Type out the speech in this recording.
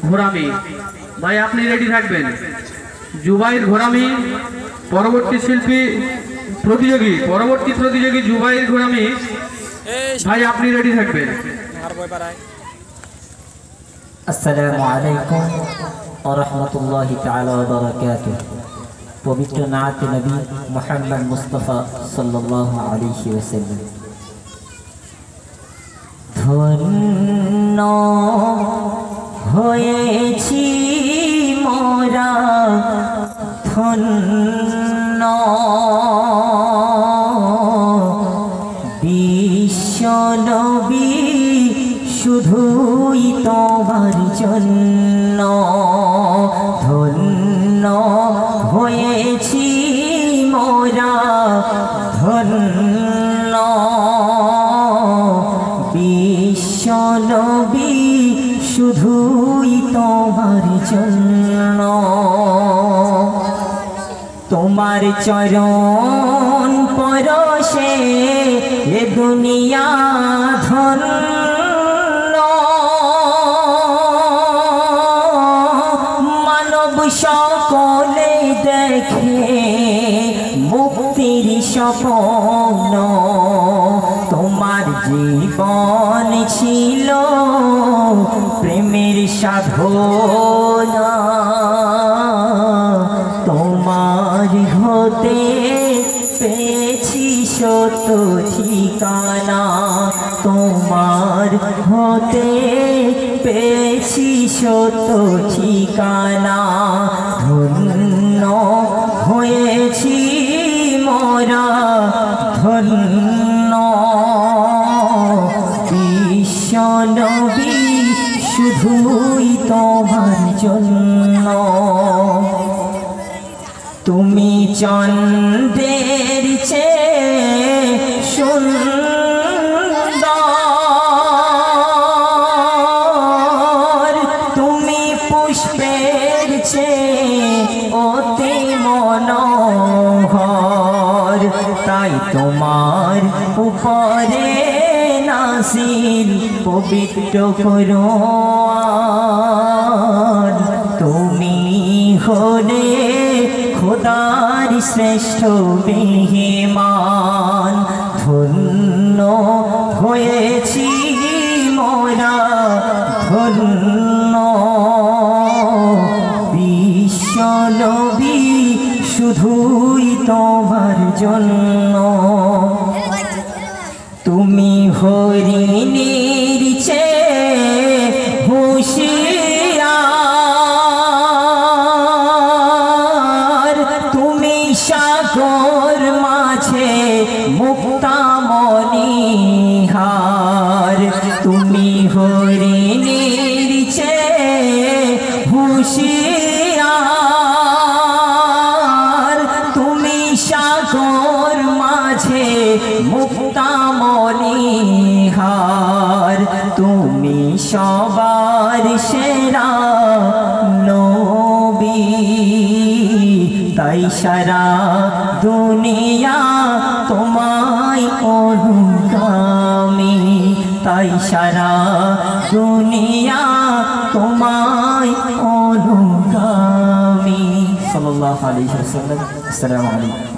ঘোরামি। ভাই আপনি রেডি থাকবেন। জুবাইর ঘোরামি পরবর্তী প্রতিযোগী জুবাইর ঘোরামি। ভাই আপনি রেডি থাকবেন। আসসালামু আলাইকুম ওয়া রাহমাতুল্লাহি তাআলা ওয়া বারাকাতুহু। পবিত্র নাতে নবী মুহাম্মদ মুস্তাফা সাল্লাল্লাহু আলাইহি ওয়াসাল্লাম। ধন্য হয়েছি মোরা, ধন্য বিশ্ব নবী শুধুই তোমার জন্য। ধন্য হয়েছি মোরা, ধন্য বিশ্ব নবী শুধুই তোমার জন্য। তোমার চরণ পরশে এ দুনিয়া ধন্য। মানব সকলে দেখে মুক্তির স্বপ্ন। তোমার জীবন ছিল প্রেমের সাধনা। তোমার হতে পেয়েছি সত্য ঠিকানা। তোমার হতে পেয়েছি সত্য ঠিকানা। ধন্য হয়েছি মোরা, ধন্য বিশ্ব নবী শুধুই তোমার জন্য। তুমি চন্দ্রের চেয়ে সুন্দর, তুমি পুষ্পের চেয়ে অতি মনোহর। তাই তোমার উপরে নাসিল পবিত্র কোরআন। তুমি হলে খোদার শ্রেষ্ঠ মেহমান। ধন্য হয়েছি মোরা, ধন্য বিশ্ব নবী শুধুই তোমার জন্য। তুমি হরিণীর চেয়ে হুঁশিয়ার, তুমি সাগর মাঝে মুক্তামণিহার। তুমি হরিণীর চেয়ে হুঁশিয়ার, তুমি সাগর মাঝে মুক্তামণিহার। তুমি সবার সেরা নবী, তাই সারা দুনিয়া তোমায় অনুগামী। তাই সারা দুনিয়া তোমায় অনুগামী। সাল্লাল্লাহু আলাইহি ওয়াসাল্লাম। আসসালামু আলাইকুম।